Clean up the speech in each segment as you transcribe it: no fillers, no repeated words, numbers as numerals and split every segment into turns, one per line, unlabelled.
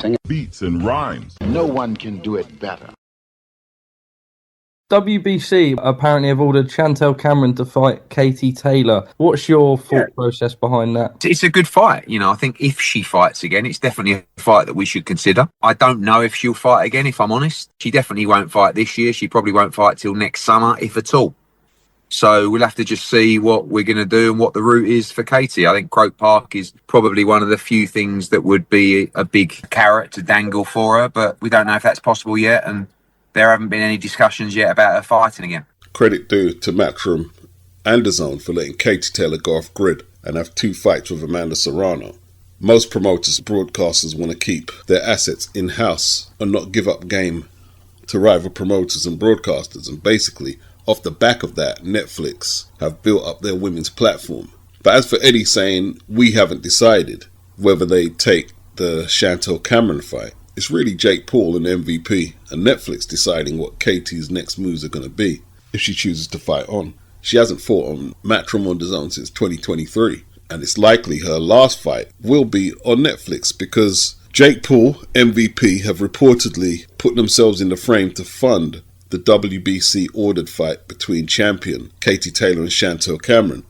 boxing, beats and rhymes.
No one can do it better.
WBC apparently have ordered Chantelle Cameron to fight Katie Taylor. What's your thought process behind that?
It's a good fight. You know, I think if she fights again, it's definitely a fight that we should consider. I don't know if she'll fight again, if I'm honest. She definitely won't fight this year. She probably won't fight till next summer, if at all. So we'll have to just see what we're going to do and what the route is for Katie. I think Croke Park is probably one of the few things that would be a big carrot to dangle for her, but we don't know if that's possible yet, and there haven't been any discussions yet about her fighting again.
Credit due to Matchroom and DAZN for letting Katie Taylor go off grid and have 2 fights with Amanda Serrano. Most promoters and broadcasters want to keep their assets in-house and not give up game to rival promoters and broadcasters, and basically, off the back of that, Netflix have built up their women's platform. But as for Eddie saying we haven't decided whether they take the Chantelle Cameron fight, it's really Jake Paul and MVP and Netflix deciding what Katie's next moves are going to be if she chooses to fight on. She hasn't fought on Matchroom or DAZN since 2023, and it's likely her last fight will be on Netflix because Jake Paul, MVP, have reportedly put themselves in the frame to fund the WBC ordered fight between champion Katie Taylor and Chantelle Cameron.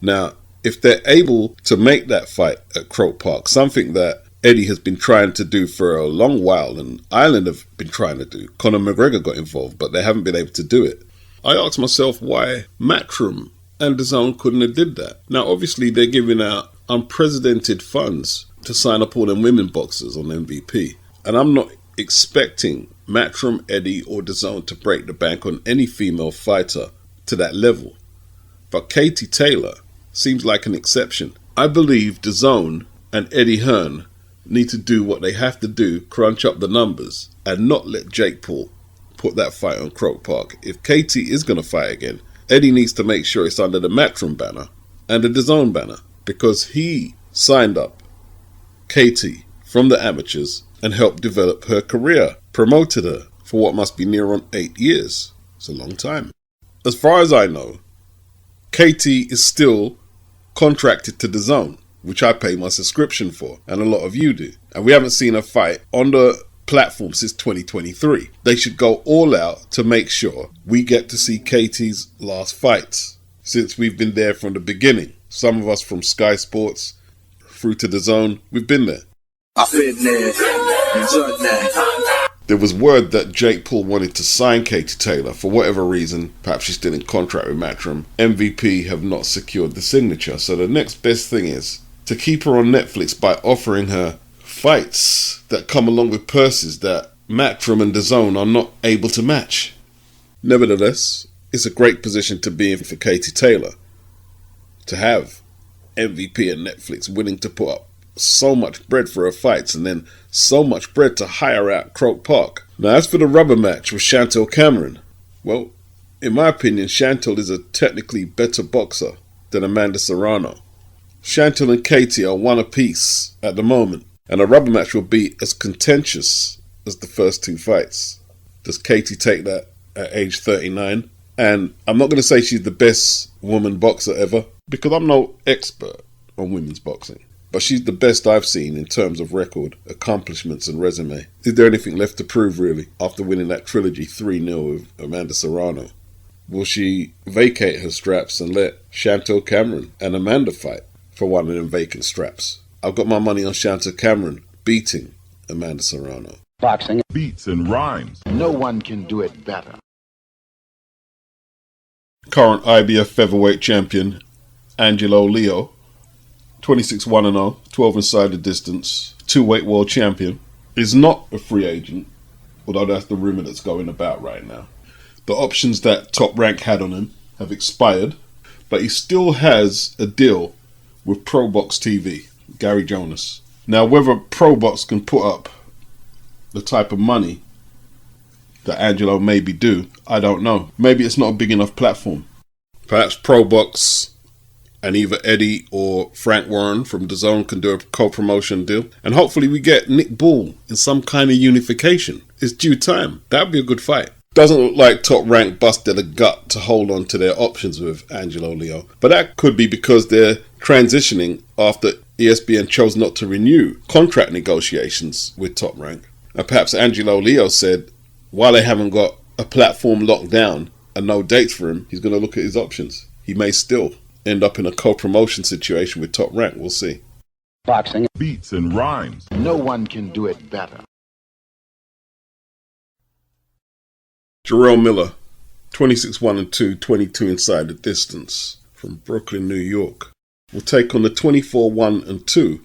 Now, if they're able to make that fight at Croke Park, something that Eddie has been trying to do for a long while and Ireland have been trying to do, Conor McGregor got involved, but they haven't been able to do it. I asked myself why Matchroom and DAZN couldn't have did that. Now, obviously, they're giving out unprecedented funds to sign up all them women boxers on MVP, and I'm not expecting Matchroom, Eddie or DAZN to break the bank on any female fighter to that level. But Katie Taylor seems like an exception. I believe DAZN and Eddie Hearn need to do what they have to do, crunch up the numbers, and not let Jake Paul put that fight on Croke Park. If Katie is going to fight again, Eddie needs to make sure it's under the Matchroom banner and the DAZN banner, because he signed up Katie from the amateurs and helped develop her career, promoted her for what must be near on 8 years. It's a long time. As far as I know, Katie is still contracted to DAZN, which I pay my subscription for, and a lot of you do. And we haven't seen her fight on the platform since 2023. They should go all out to make sure we get to see Katie's last fights, since we've been there from the beginning. Some of us from Sky Sports through to DAZN, we've been there.
I've been there, done that.
There was word that Jake Paul wanted to sign Katie Taylor for whatever reason. Perhaps she's still in contract with Matchroom. MVP have not secured the signature, so the next best thing is to keep her on Netflix by offering her fights that come along with purses that Matchroom and DAZN are not able to match. Nevertheless, it's a great position to be in for Katie Taylor, to have MVP and Netflix willing to put up so much bread for her fights and then so much bread to hire out Croke Park. Now, as for the rubber match with Chantelle Cameron, well, in my opinion, Chantelle is a technically better boxer than Amanda Serrano. Chantelle and Katie are one apiece at the moment, and a rubber match will be as contentious as the first 2 fights. Does Katie take that at age 39? And I'm not going to say she's the best woman boxer ever, because I'm no expert on women's boxing. But she's the best I've seen in terms of record, accomplishments and resume. Is there anything left to prove, really, after winning that trilogy 3-0 with Amanda Serrano? Will she vacate her straps and let Chantelle Cameron and Amanda fight for one of them vacant straps? I've got my money on Chantelle Cameron beating Amanda Serrano.
Boxing, beats and rhymes.
No one can do it better.
Current IBF featherweight champion Angelo Leo, 26-1-0, 12 inside the distance, 2-weight world champion, is not a free agent, although that's the rumour that's going about right now. The options that Top Rank had on him have expired, but he still has a deal with ProBox TV, Gary Jonas. Now, whether ProBox can put up the type of money that Angelo may be due, I don't know. Maybe it's not a big enough platform. Perhaps ProBox and either Eddie or Frank Warren from DAZN can do a co-promotion deal. And hopefully we get Nick Bull in some kind of unification. It's due time. That'd be a good fight. Doesn't look like Top Rank busted a gut to hold on to their options with Angelo Leo. But that could be because they're transitioning after ESPN chose not to renew contract negotiations with Top Rank. And perhaps Angelo Leo said, while they haven't got a platform locked down and no dates for him, he's going to look at his options. He may still end up in a co-promotion situation with Top Rank. We'll see.
Boxing. Beats and rhymes.
No one can do it better.
Jarrell Miller, 26-1-2, 22 inside the distance, from Brooklyn, New York, will take on the 24-1-2,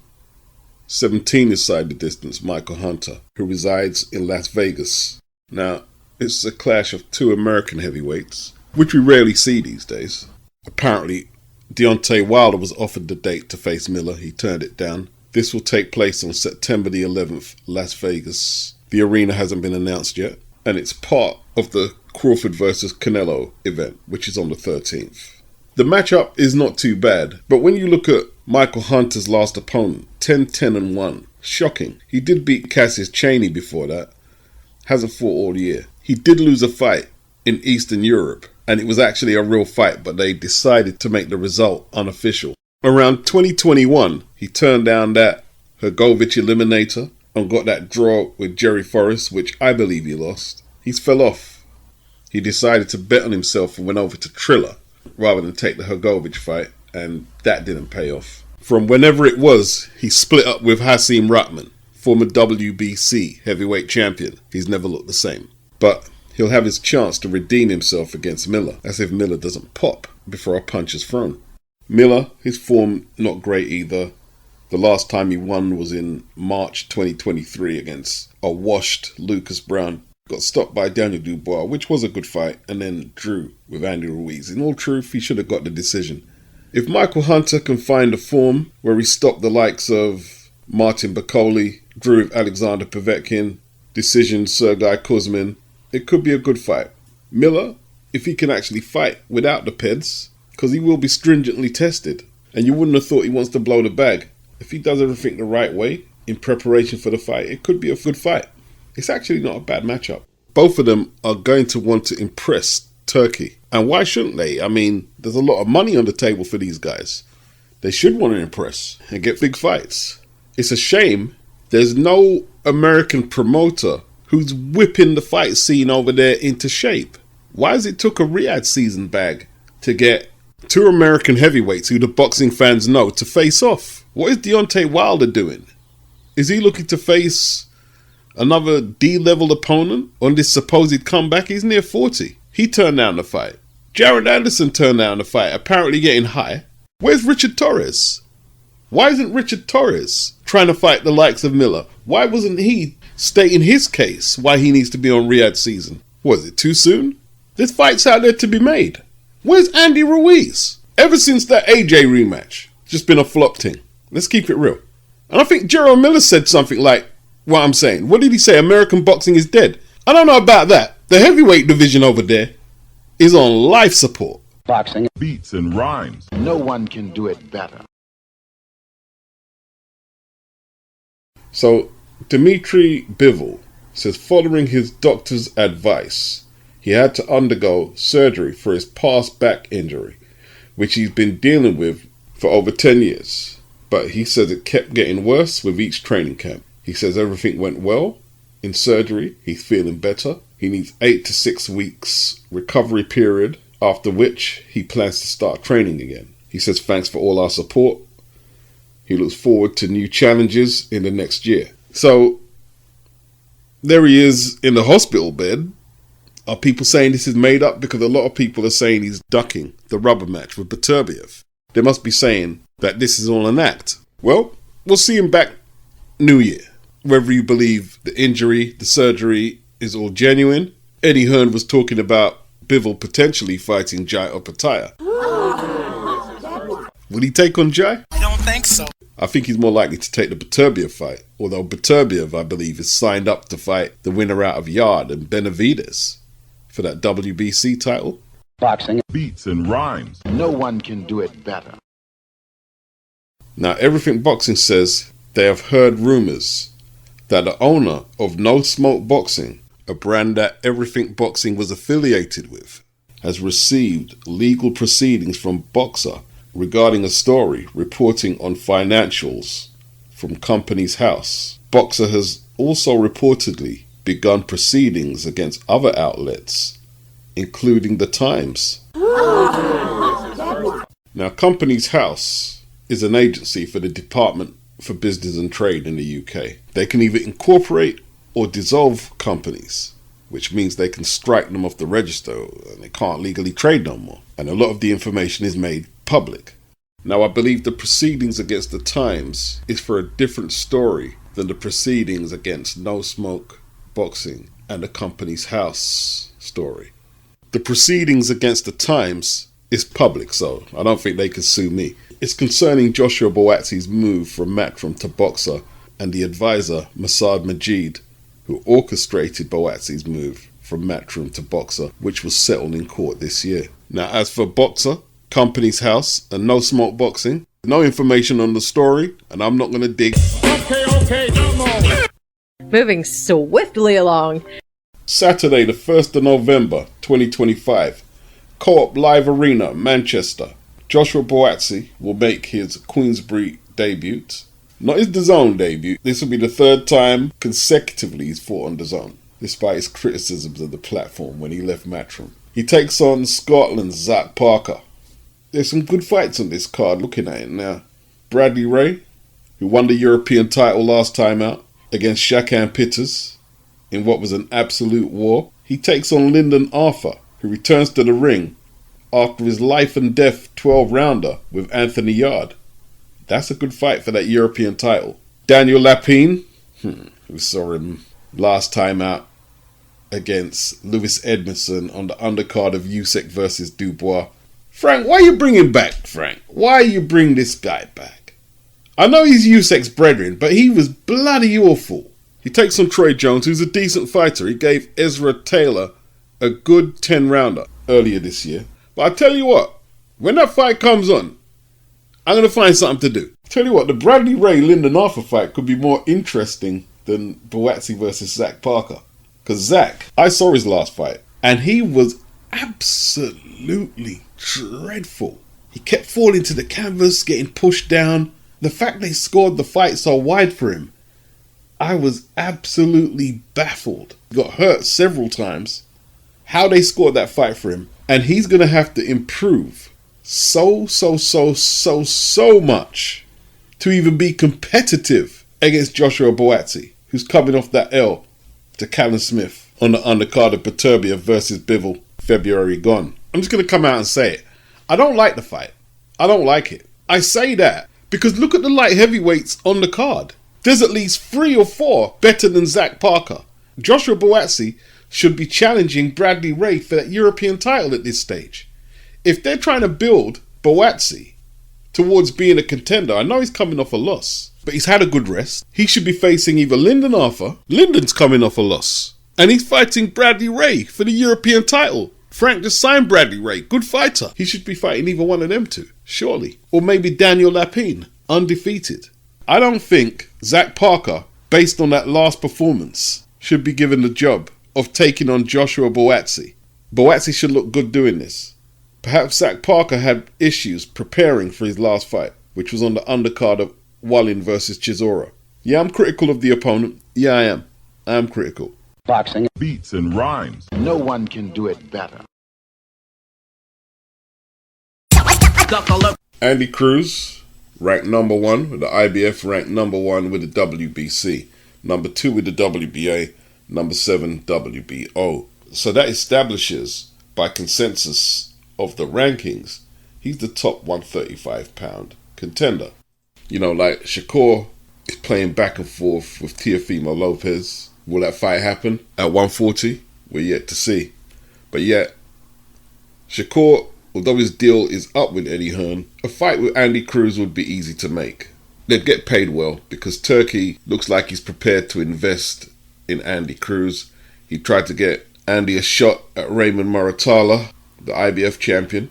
17 inside the distance, Michael Hunter, who resides in Las Vegas. Now, it's a clash of two American heavyweights, which we rarely see these days. Apparently, Deontay Wilder was offered the date to face Miller. He turned it down. This will take place on September the 11th, Las Vegas. The arena hasn't been announced yet, and it's part of the Crawford versus Canelo event, which is on the 13th. The matchup is not too bad, but when you look at Michael Hunter's last opponent, 10-10-1, shocking. He did beat Cassius Chaney before that, hasn't fought all year. He did lose a fight in Eastern Europe, and it was actually a real fight, but they decided to make the result unofficial. Around 2021, he turned down that Hrgovic eliminator and got that draw with Jerry Forrest, which I believe he lost. He's fell off. He decided to bet on himself and went over to Triller rather than take the Hrgovic fight, and that didn't pay off. From whenever it was, he split up with Hasim Rahman, former WBC heavyweight champion. He's never looked the same. But he'll have his chance to redeem himself against Miller, as if Miller doesn't pop before a punch is thrown. Miller, his form not great either. The last time he won was in March 2023 against a washed Lucas Brown. Got stopped by Daniel Dubois, which was a good fight, and then drew with Andy Ruiz. In all truth, he should have got the decision. If Michael Hunter can find a form where he stopped the likes of Martin Bakole, drew with Alexander Povetkin, decision Sergei Kuzmin, it could be a good fight. Miller, if he can actually fight without the peds, because he will be stringently tested, and you wouldn't have thought he wants to blow the bag. If he does everything the right way in preparation for the fight, it could be a good fight. It's actually not a bad matchup. Both of them are going to want to impress Turkey. And why shouldn't they? I mean, there's a lot of money on the table for these guys. They should want to impress and get big fights. It's a shame there's no American promoter who's whipping the fight scene over there into shape. Why has it took a Riyadh season bag to get two American heavyweights who the boxing fans know to face off? What is Deontay Wilder doing? Is he looking to face another D-level opponent on this supposed comeback? He's near 40. He turned down the fight. Jared Anderson turned down the fight, apparently getting high. Where's Richard Torres? Why isn't Richard Torres trying to fight the likes of Miller? Why wasn't he stating his case why he needs to be on Riyadh season? Was it too soon? There's fights out there to be made. Where's Andy Ruiz? Ever since that AJ rematch, just been a flop thing. Let's keep it real. And I think Jarrell Miller said something like what I'm saying. What did he say? American boxing is dead. I don't know about that. The heavyweight division over there is on life support.
Boxing. Beats and rhymes.
No one can do it better.
So, Dimitry Bivol says following his doctor's advice, he had to undergo surgery for his past back injury, which he's been dealing with for over 10 years. But he says it kept getting worse with each training camp. He says everything went well in surgery. He's feeling better. He needs 8 to 6 weeks recovery period, after which he plans to start training again. He says thanks for all our support. He looks forward to new challenges in the next year. So there he is in the hospital bed. Are people saying this is made up? Because a lot of people are saying he's ducking the rubber match with Beterbiev. They must be saying that this is all an act. Well, we'll see him back New Year. Whether you believe the injury, the surgery is all genuine. Eddie Hearn was talking about Bivol potentially fighting Jai Opetaia. Will he take on Jai?
I don't think so.
I think he's more likely to take the Beterbiev fight. Although Beterbiev, I believe, is signed up to fight the winner out of Yard and Benavidez for that WBC title.
Boxing. Beats and rhymes.
No one can do it better.
Now, Everything Boxing says they have heard rumors that the owner of No Smoke Boxing, a brand that Everything Boxing was affiliated with, has received legal proceedings from boxer regarding a story reporting on financials from Companies House. Boxer has also reportedly begun proceedings against other outlets, including The Times. Now, Companies House is an agency for the Department for Business and Trade in the UK. They can either incorporate or dissolve companies, which means they can strike them off the register and they can't legally trade no more. And a lot of the information is made public. Now, I believe the proceedings against The Times is for a different story than the proceedings against No Smoke Boxing and the Companies House story. The proceedings against The Times is public, so I don't think they can sue me. It's concerning Joshua Buatsi's move from Matchroom to Boxer and the advisor Masad Majid, who orchestrated Buatsi's move from Matchroom to Boxer, which was settled in court this year. Now, as for Boxer, Companies House and No Smoke Boxing, no information on the story, and I'm not going to dig. Okay, no more.
Moving swiftly along.
Saturday, the 1st of November, 2025, Co-op Live Arena, Manchester. Joshua Buatsi will make his Queensberry debut. Not his DAZN debut. This will be the third time consecutively he's fought on DAZN, despite his criticisms of the platform when he left Matchroom. He takes on Scotland's Zach Parker. There's some good fights on this card looking at it now. Bradley Ray, who won the European title last time out against Shakan Pitters in what was an absolute war. He takes on Lyndon Arthur, who returns to the ring after his life and death 12-rounder with Anthony Yard. That's a good fight for that European title. Daniel Lapine, we saw him last time out against Lewis Edmondson on the undercard of Usyk versus Dubois. Frank, why you bring him back, Frank? Why you bring this guy back? I know he's Usyk's brethren, but he was bloody awful. He takes on Troy Jones, who's a decent fighter. He gave Ezra Taylor a good 10-rounder earlier this year. But I tell you what, when that fight comes on, I'm going to find something to do. Tell you what, the Bradley Ray-Lyndon Arthur fight could be more interesting than Buatsi versus Zach Parker. Because Zach, I saw his last fight, and he was absolutely dreadful. He kept falling to the canvas, getting pushed down. The fact they scored the fight so wide for him, I was absolutely baffled. He got hurt several times. How they scored that fight for him. And he's going to have to improve so much to even be competitive against Joshua Buatsi, who's coming off that L to Callum Smith on the undercard of Perturbia versus Bivol, February gone. I'm just going to come out and say it. I don't like the fight. I don't like it. I say that because look at the light heavyweights on the card. There's at least 3 or 4 better than Zach Parker. Joshua Buatsi should be challenging Bradley Ray for that European title at this stage. If they're trying to build Buatsi towards being a contender, I know he's coming off a loss, but he's had a good rest. He should be facing either Lyndon Arthur. Lyndon's coming off a loss, and he's fighting Bradley Ray for the European title. Frank just signed Bradley Ray, good fighter. He should be fighting either one of them two, surely. Or maybe Daniel Lapine, undefeated. I don't think Zach Parker, based on that last performance, should be given the job of taking on Joshua Buatsi. Buatsi should look good doing this. Perhaps Zach Parker had issues preparing for his last fight, which was on the undercard of Wallin versus Chisora. Yeah, I'm critical of the opponent. Yeah, I am. I'm critical.
Boxing, beats and rhymes.
No one can do it better.
Andy Cruz, ranked number 1 with the IBF, ranked number 1 with the WBC, number 2 with the WBA, number 7 WBO. So that establishes, by consensus of the rankings, he's the top 135-pound contender. You know, like Shakur is playing back and forth with Teofimo Lopez. Will that fight happen at 140? We're yet to see. But yet, Shakur, although his deal is up with Eddie Hearn, a fight with Andy Cruz would be easy to make. They'd get paid well because Turkey looks like he's prepared to invest in Andy Cruz. He tried to get Andy a shot at Raymond Muratalla, the IBF champion.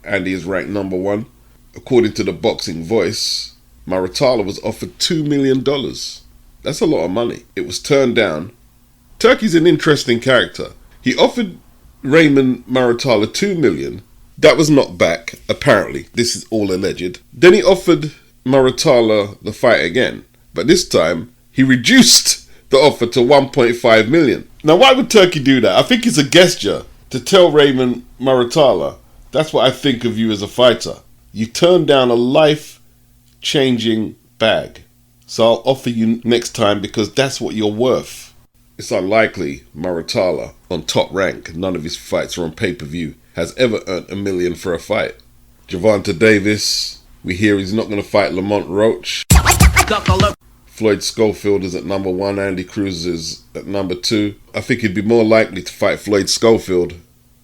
Andy is ranked number 1. According to the Boxing Voice, Muratalla was offered $2 million. That's a lot of money. It was turned down. Turkey's an interesting character. He offered Raymond Muratalla $2 million, That was knocked back, apparently. This is all alleged. Then he offered Muratalla the fight again, but this time he reduced the offer to 1.5 million. Now, why would Turkey do that? I think it's a gesture to tell Raymond Muratalla, that's what I think of you as a fighter. You turned down a life-changing bag, so I'll offer you next time because that's what you're worth. It's unlikely Muratalla, on top rank, none of his fights are on pay-per-view, has ever earned $1 million for a fight. Gervonta Davis, we hear he's not going to fight Lamont Roach. Floyd Schofield is at number 1, Andy Cruz is at number 2. I think he'd be more likely to fight Floyd Schofield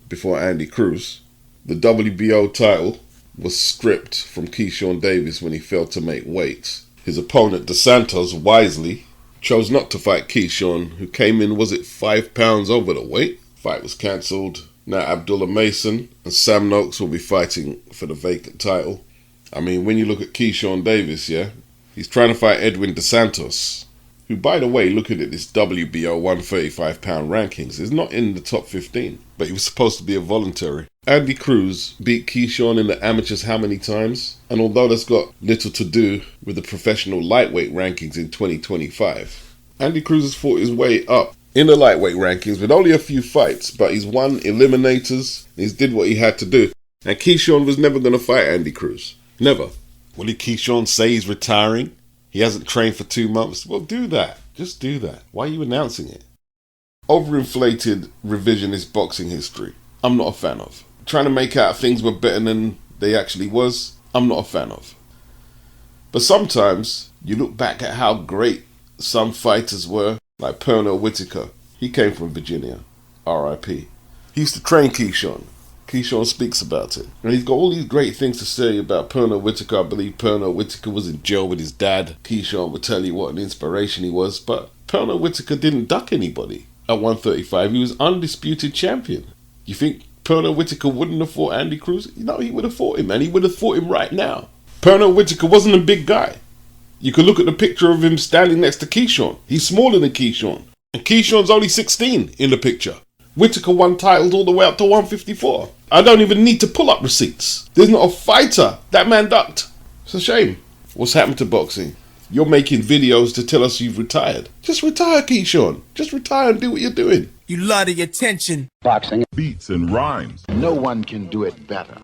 before Andy Cruz. The WBO title was stripped from KEYSHAWN Davis when he failed to make weight. His opponent, Dos Santos, wisely chose not to fight KEYSHAWN, who came in, was it 5 pounds over the weight? Fight was cancelled. Now Abdullah Mason and Sam Noakes will be fighting for the vacant title. I mean, when you look at KEYSHAWN Davis, yeah, he's trying to fight Edwin Dos Santos, who, by the way, looking at this WBO 135-pound rankings, is not in the top 15, but he was supposed to be a voluntary. Andy Cruz beat KEYSHAWN in the amateurs how many times? And although that's got little to do with the professional lightweight rankings in 2025, Andy Cruz has fought his way up in the lightweight rankings with only a few fights, but he's won eliminators, he's did what he had to do. And KEYSHAWN was never going to fight Andy Cruz. Never. Well, did KEYSHAWN say he's retiring? He hasn't trained for 2 months? Well, do that. Just do that. Why are you announcing it? Overinflated revisionist boxing history, I'm not a fan of. Trying to make out things were better than they actually was, I'm not a fan of. But sometimes you look back at how great some fighters were, like Pernell Whitaker. He came from Virginia, R.I.P. He used to train KEYSHAWN. KEYSHAWN speaks about it. And he's got all these great things to say about Pernell Whitaker. I believe Pernell Whitaker was in jail with his dad. KEYSHAWN would tell you what an inspiration he was. But Pernell Whitaker didn't duck anybody at 135. He was undisputed champion. You think Pernell Whitaker wouldn't have fought Andy Cruz? No, he would have fought him, and he would have fought him right now. Pernell Whitaker wasn't a big guy. You could look at the picture of him standing next to KEYSHAWN. He's smaller than KEYSHAWN. And KEYSHAWN's only 16 in the picture. Whitaker won titles all the way up to 154. I don't even need to pull up receipts. There's not a fighter. That man ducked. It's a shame. What's happened to boxing? You're making videos to tell us you've retired. Just retire, KEYSHAWN. Just retire and do what you're doing.
You love the attention.
Beats and rhymes.
No one can do it better.